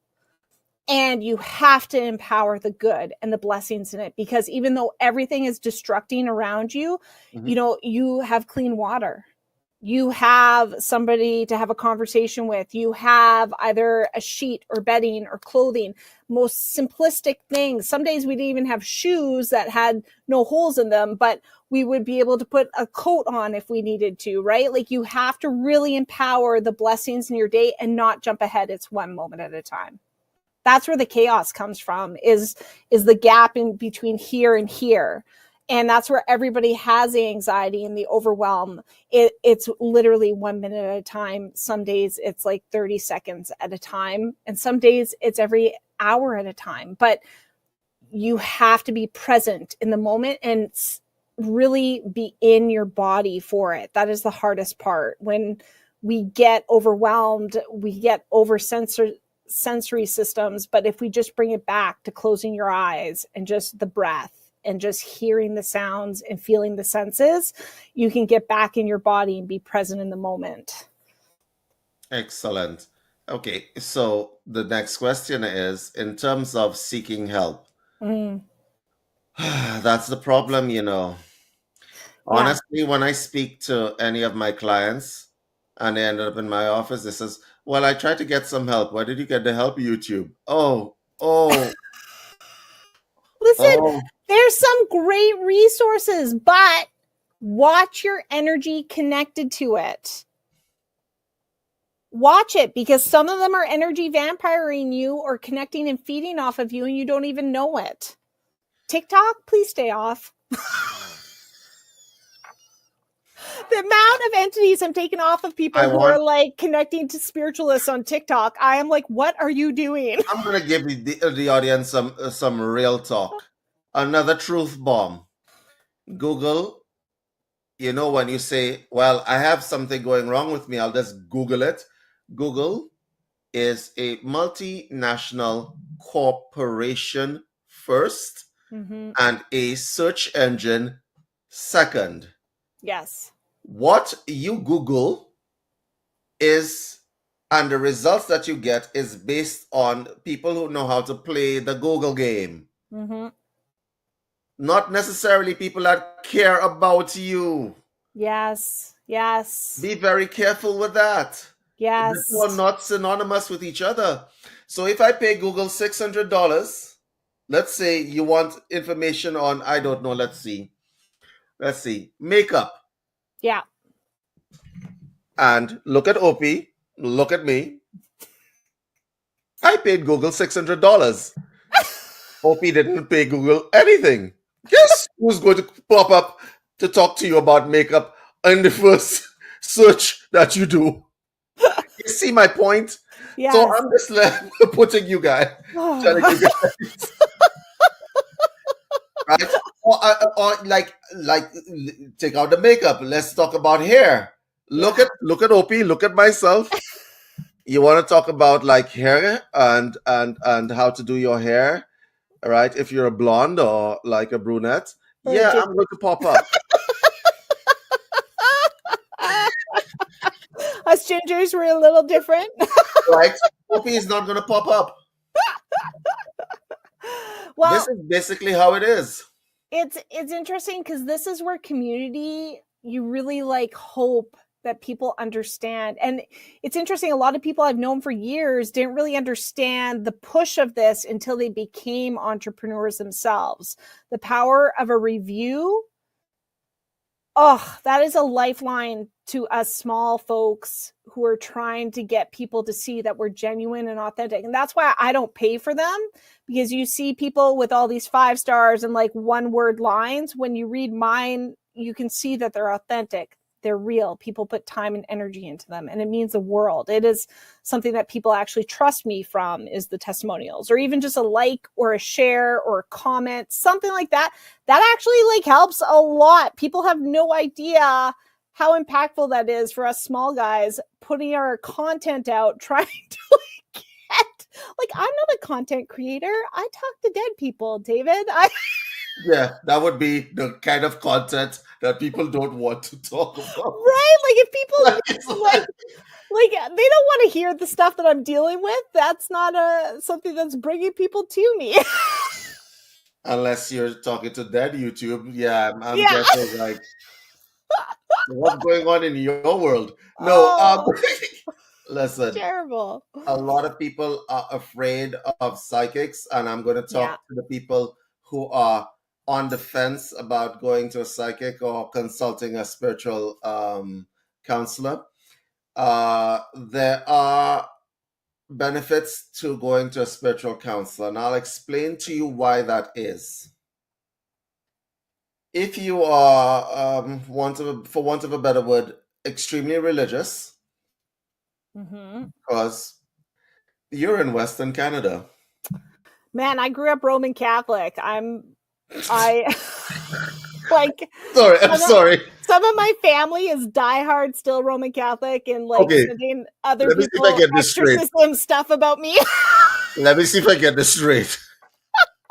and you have to empower the good and the blessings in it, because even though everything is destructing around you, Mhm. you know, you have clean water, you have somebody to have a conversation with, you have either a sheet or bedding or clothing, most simplistic things. Some days we didn't even have shoes that had no holes in them, but we would be able to put a coat on if we needed to, right? Like, you have to really empower the blessings in your day and not jump ahead. It's one moment at a time. That's where the chaos comes from, is the gap in between here and here. And that's where everybody has the anxiety and the overwhelm. It's literally 1 minute at a time. Some days it's like 30 seconds at a time, and some days it's every hour at a time. But you have to be present in the moment and really be in your body for it. That is the hardest part. When we get overwhelmed, we get over sensory systems. But if we just bring it back to closing your eyes and just the breath and just hearing the sounds and feeling the senses, you can get back in your body and be present in the moment. Excellent. Okay, so the next question is in terms of seeking help. Mm, That's the problem, you know. yeah. Honestly, when I speak to any of my clients and they ended up in my office, they says, "Well, I tried to get some help. Where did you get the help? YouTube." Listen, Oh. there's some great resources, but watch your energy connected to it. Watch it, because some of them are energy vampiring you or connecting and feeding off of you and you don't even know it. TikTok, please stay off. The amount of entities I'm taking off of I people who are want. like connecting to spiritualists on TikTok, I am like, what are you doing? I'm gonna give the audience some real talk. Another truth bomb. Google. You know, when you say, "Well, I have something going wrong with me," I'll just Google it. Google is a multinational corporation first Mm-hmm. and a search engine second. Yes. What you Google is, and the results that you get is based on people who know how to play the Google game, Mm-hmm. not necessarily people that care about you. Yes. Yes. Be very careful with that. The two are Yes. not synonymous with each other. So if I pay Google $600, let's say you want information on, I don't know, let's see, makeup, Yeah. and look at Opie, look at me. I paid Google $600. Opie didn't pay Google anything. Guess who's going to pop up to talk to you about makeup in the first search that you do? You see my point? So Yes. I'm just putting you guys, telling you guys, right? Or take out the makeup. Let's talk about hair. Yeah. Look at Opie. Look at myself. You want to talk about like hair and how to do your hair, right? If you're a blonde or like a brunette, Or a yeah, ginger. I'm going to pop up, Us gingers were a little different. right? Opie is not going to pop up. This Well, is basically how it is. it's interesting because this is where community, you really like hope that people understand. And it's interesting, a lot of people I've known for years didn't really understand the push of this until they became entrepreneurs themselves. The power of a review, oh, that is a lifeline to us small folks who are trying to get people to see that we're genuine and authentic. And that's why I don't pay for them, because you see people with all these 5 stars and like one word lines. When you read mine, you can see that they're authentic. They're real. People put time and energy into them, and it means the world. It is something that people actually trust me from, is the testimonials, or even just a like or a share or a comment, something like that. That actually like helps a lot. People have no idea how impactful that is for us small guys putting our content out, trying to get, like, I'm not a content creator. I talk to dead people, David. Yeah, that would be the kind of content that people don't want to talk about. Right? Like, if people Like, it's like like they don't want to hear the stuff that I'm dealing with, that's not something that's bringing people to me. unless you're talking to dead YouTube, yeah, I'm Yeah. guessing like what's going on in your world. No, Oh, listen, terrible. a lot of people are afraid of psychics, and I'm going to Yeah. talk to the people who are on the fence about going to a psychic or consulting a spiritual counselor. There are benefits to going to a spiritual counselor, and I'll explain to you why that is. If you are, for want of a better word, extremely religious, Mm-hmm. because you're in Western Canada. Man, I grew up Roman Catholic. I like Sorry, I'm some of, sorry. some of my family is diehard still Roman Catholic, and like Okay, sending other let me see if I people get this straight. exorcism stuff about me. Let me see if I get this straight.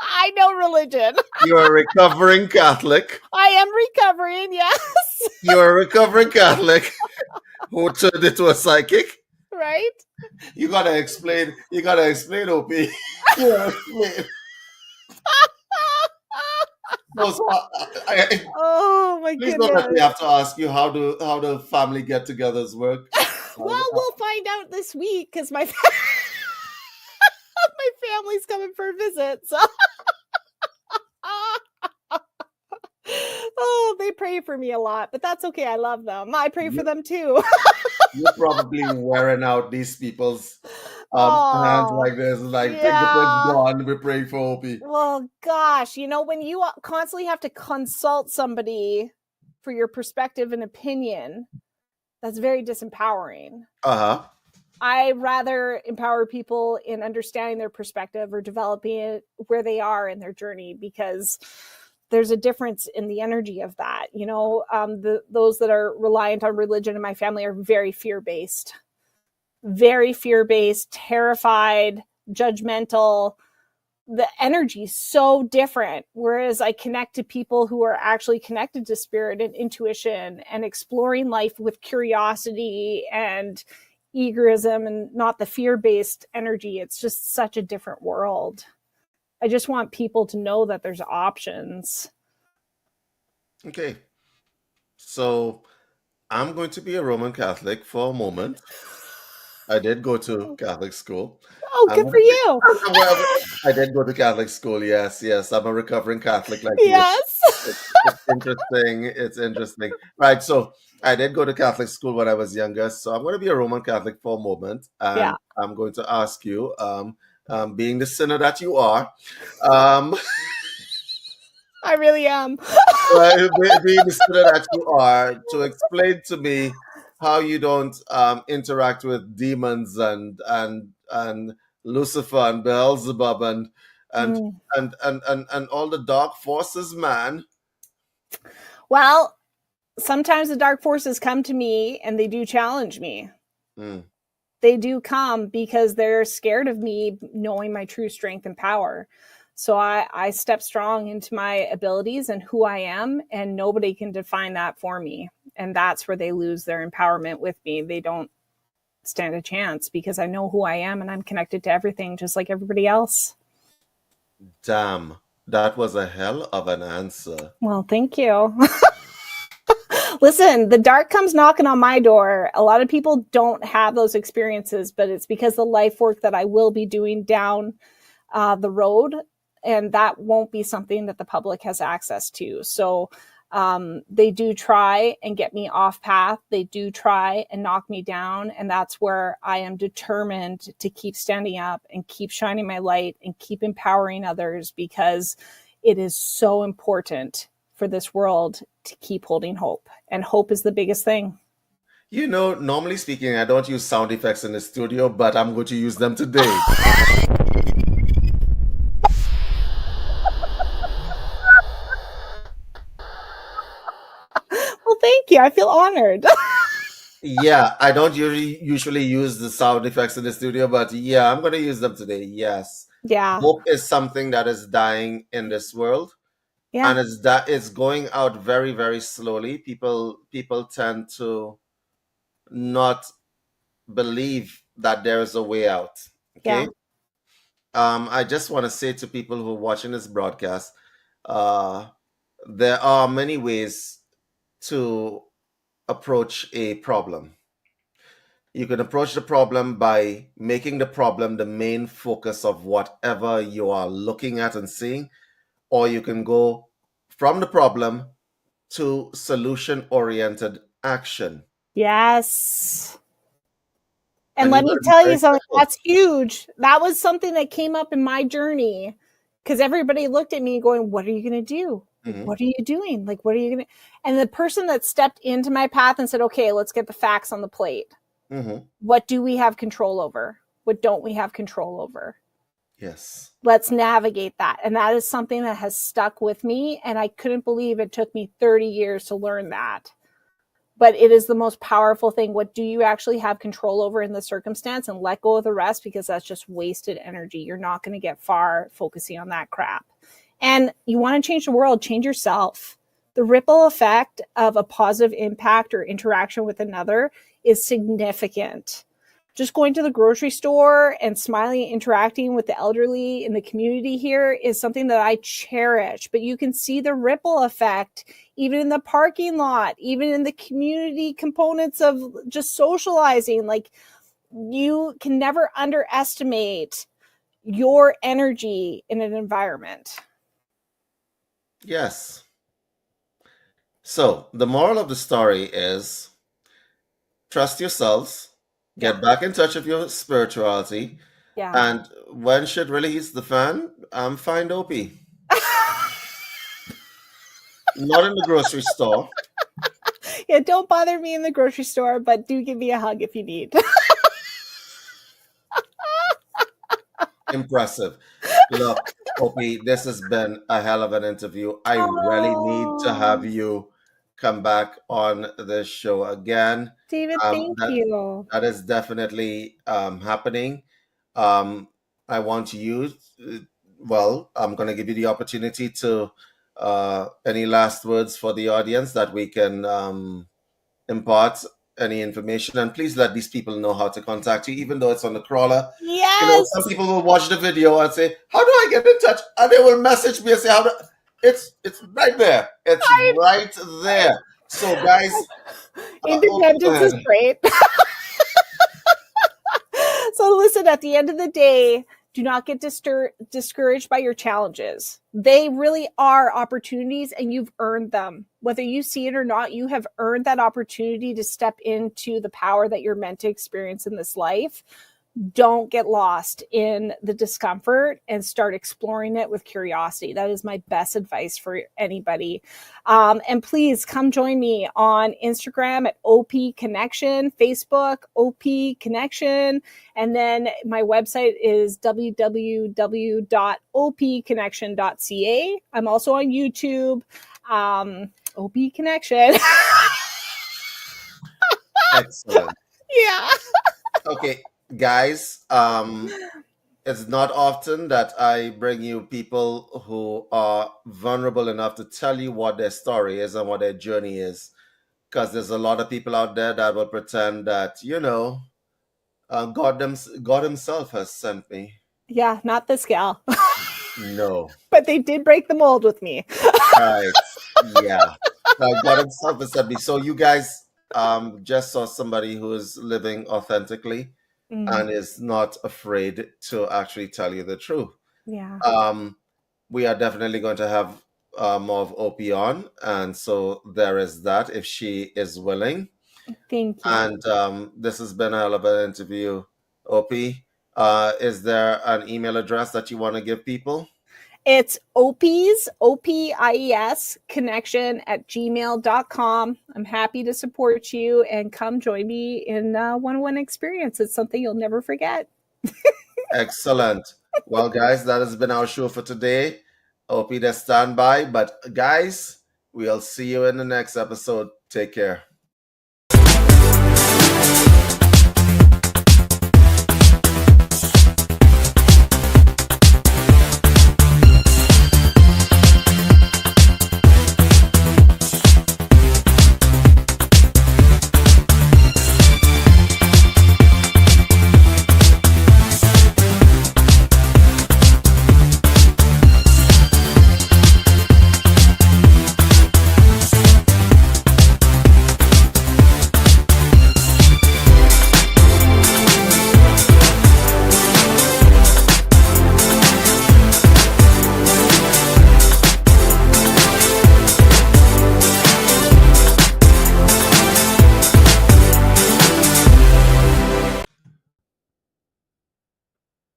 I know religion. You're a recovering Catholic. I am recovering, yes. You're a recovering Catholic who turned into a psychic. Right? You gotta explain. You gotta explain, Opie. You gotta explain. No, so Oh my please don't let me goodness. have to ask you how do family get-togethers work. Well, we'll find out this week because my my family's coming for a visit. So oh, they pray for me a lot, but that's okay. I love them. I pray for You, them too. you're probably wearing out these people's hands Oh, like this, like fingerprints yeah. gone. We're praying for Opie. Well, gosh, when you constantly have to consult somebody for your perspective and opinion, that's very disempowering. Uh huh. I rather empower people in understanding their perspective or developing it where they are in their journey, because there's a difference in the energy of that. Those that are reliant on religion in my family are very fear-based, terrified, judgmental. The energy is so different. Whereas I connect to people who are actually connected to spirit and intuition and exploring life with curiosity and egoism and not the fear-based energy. It's just such a different world. I just want people to know that there's options. Okay. So I'm going to be a Roman Catholic for a moment. I did go to Catholic school. Oh, I'm good gonna for be, you. well, I did go to Catholic school. Yes, yes. I'm a recovering Catholic like you. Yes. It's interesting. It's interesting. Right. So I did go to Catholic school when I was younger. So I'm going to be a Roman Catholic for a moment, Yeah, and I'm going to ask you, being the sinner that you are, um, I really am. being the sinner that you are, to explain to me how you don't interact with demons and Lucifer and Beelzebub and Mm. and all the dark forces, man. Well, sometimes the dark forces come to me and they do challenge me. Mm. They do come because they're scared of me knowing my true strength and power. So I step strong into my abilities and who I am, and nobody can define that for me. And that's where they lose their empowerment with me. They don't stand a chance because I know who I am and I'm connected to everything just like everybody else. Damn, that was a hell of an answer. Well, thank you. Listen, the dark comes knocking on my door. A lot of people don't have those experiences, but it's because the life work that I will be doing down the road, and that won't be something that the public has access to. So they do try and get me off path. They do try and knock me down. And that's where I am determined to keep standing up and keep shining my light and keep empowering others, because it is so important for this world to keep holding hope. And hope is the biggest thing. Normally speaking, I don't use sound effects in the studio, but I'm going to use them today. Well, thank you. I feel honored. Yeah, I don't usually use the sound effects in the studio, but yeah, I'm going to use them today. Yes. Yeah. Hope is something that is dying in this world, Yeah. and it's going out very, very slowly. People tend to not believe that there is a way out. Yeah. Okay. I just want to say to people who are watching this broadcast, uh, there are many ways to approach a problem. You can approach the problem by making the problem the main focus of whatever you are looking at and seeing, or you can go from the problem to solution oriented action. Yes. And And you let got me to be tell very you something, careful. that's huge. That was something that came up in my journey, because everybody looked at me going, what are you going to do? Like, Hmm. what are you doing? Like, what are you going to? And the person that stepped into my path and said, okay, let's get the facts on the plate. Hmm. What do we have control over? What don't we have control over? Yes. Let's navigate that. And that is something that has stuck with me. And I couldn't believe it took me 30 years to learn that. But it is the most powerful thing. What do you actually have control over in the circumstance, and let go of the rest, because that's just wasted energy. You're not going to get far focusing on that crap. And you want to change the world, change yourself. The ripple effect of a positive impact or interaction with another is significant. just going to the grocery store and smiling and interacting with the elderly in the community here is something that I cherish. But you can see the ripple effect even in the parking lot, even in the community components of just socializing. Like, you can never underestimate your energy in an environment. Yes. So the moral of the story is trust yourselves, Yeah. get back in touch with your spirituality, Yeah. and when shit really hits the fan, find Opie. Not in the grocery store. Yeah, don't bother me in the grocery store, but do give me a hug if you need. Impressive. Look, Opie, this has been a hell of an interview. I really need to have Oh, you come back on this show again. David, Um, thank that you. that is definitely happening. Um, I want you. Well, I'm going to give you the opportunity to any last words for the audience that we can impart any information, and please let these people know how to contact you, even though it's on the crawler. You know, some Yes. people will watch the video and say, "How do I get in touch?" And they will message me and say, "How do?" It's right there. It's right there. So, guys, Opie, go Independence is ahead. great. So listen, at the end of the day, do not get discouraged by your challenges. They really are opportunities and you've earned them. Whether you see it or not, you have earned that opportunity to step into the power that you're meant to experience in this life. Don't get lost in the discomfort and start exploring it with curiosity. That is my best advice for anybody. And please come join me on Instagram at OP Connection, Facebook, OP Connection. And then my website is www.opconnection.ca. I'm also on YouTube. OP Connection. Excellent. Yeah. Okay, guys, it's not often that I bring you people who are vulnerable enough to tell you what their story is and what their journey is. Because there's a lot of people out there that will pretend that, God Himself has sent me. Yeah, not this gal. No. But they did break the mold with me. Right. Yeah. Now, God Himself has sent me. So you guys just saw somebody who is living authentically Mm, and is not afraid to actually tell you the truth. yeah. Um, we are definitely going to have more of Opie on, and so there is that if she is willing. Thank you. And this has been a hell of an interview, Opie. Is there an email address that you want to give people? It's Opie's, OPIES connection at gmail.com. I'm happy to support you and come join me in one-on-one experience. It's something you'll never forget. Excellent. Well, guys, that has been our show for today. Opie, to stand by. But, guys, we'll see you in the next episode. Take care.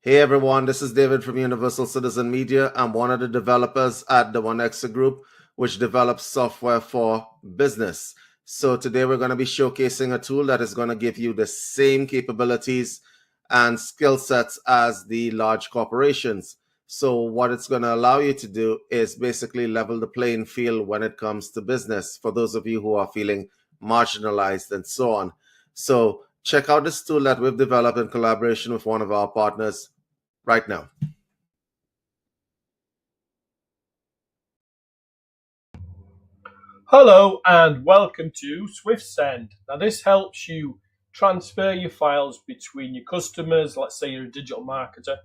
Hey everyone, this is David from Universal Citizen Media. I'm one of the developers at the One Exa Group, which develops software for business. So today we're going to be showcasing a tool that is going to give you the same capabilities and skill sets as the large corporations. So what it's going to allow you to do is basically level the playing field when it comes to business for those of you who are feeling marginalized and so on. So check out this tool that we've developed in collaboration with one of our partners right now. Hello and welcome to SwiftSend. Now, this helps you transfer your files between your customers. Let's say you're a digital marketer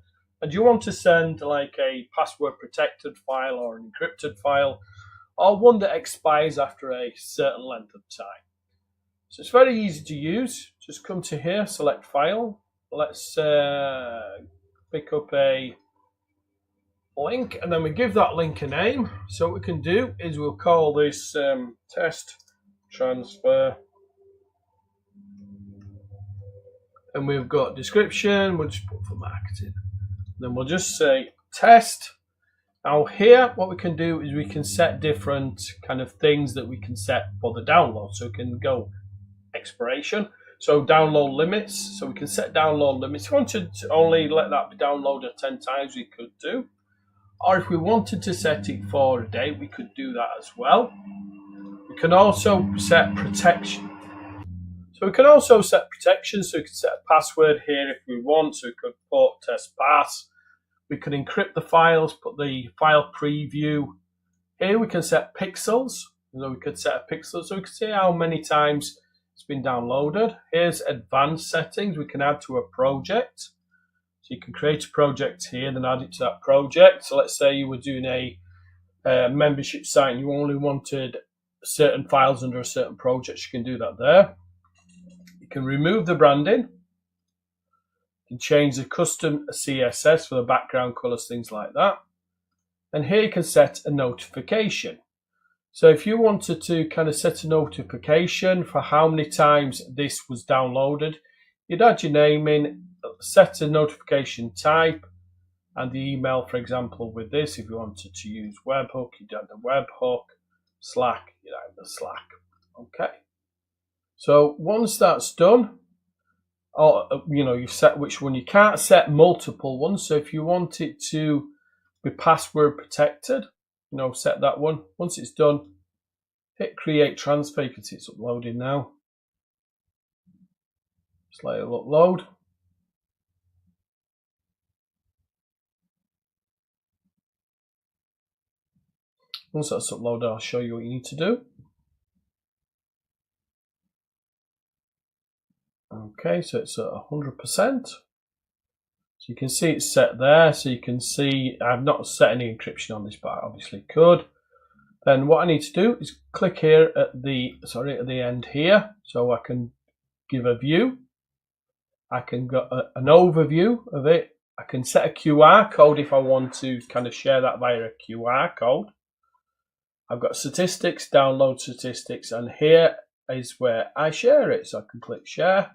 and you want to send like a password protected file or an encrypted file, or one that expires after a certain length of time. So it's very easy to use. Just come to here, select file. Let's pick up a link, and then we give that link a name. So what we can do is we'll call this test transfer, and we've got description. We'll just put for marketing. Then we'll just say test. Now here, what we can do is we can set different kind of things that we can set for the download. So we can go expiration. So download limits. So we can set download limits. If we wanted to only let that be downloaded 10 times, we could do. Or if we wanted to set it for a day, we could do that as well. We can also set protection. So we can also set protection. So we can set a password here if we want. So we could put test pass. We can encrypt the files, put the file preview. Here we can set pixels. So we could set a pixel so we can see how many times it's been downloaded. Here's advanced settings. We can add to a project. So you can create a project here, then add it to that project. So let's say you were doing a membership site and you only wanted certain files under a certain project. You can do that there. You can remove the branding. You can change the custom CSS for the background colors, things like that. And here you can set a notification. So if you wanted to kind of set a notification for how many times this was downloaded, you'd add your name in, set a notification type, and the email, for example, with this. If you wanted to use webhook, you'd add the webhook. Slack, you'd add the Slack. Okay. So once that's done, or you've set which one. You can't set multiple ones. So if you want it to be password protected, set that one. Once it's done, hit create transfer. You can see it's uploading now. Just let it upload. Once that's uploaded, I'll show you what you need to do. Okay, so it's at 100%. So you can see it's set there. So you can see I've not set any encryption on this, but I obviously could. Then what I need to do is click here at the end here, so I can give a view. I can get an overview of it. I can set a QR code if I want to kind of share that via a QR code. I've got statistics, download statistics, and here is where I share it. So I can click share,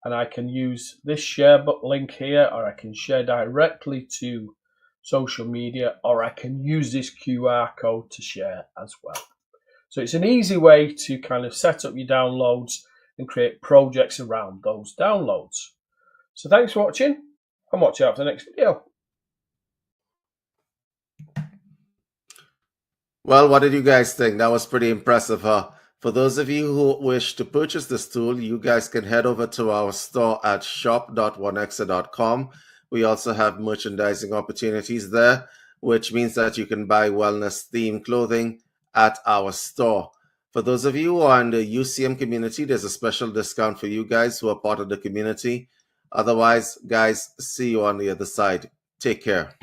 and I can use this share link here, or I can share directly to social media, or I can use this QR code to share as well. So it's an easy way to kind of set up your downloads and create projects around those downloads. So thanks for watching, and watch out for the next video. Well, what did you guys think? That was pretty impressive, huh? For those of you who wish to purchase this tool, you guys can head over to our store at shop.onexa.com. We also have merchandising opportunities there, which means that you can buy wellness-themed clothing at our store. For those of you who are in the UCM community, there's a special discount for you guys who are part of the community. Otherwise, guys, see you on the other side. Take care.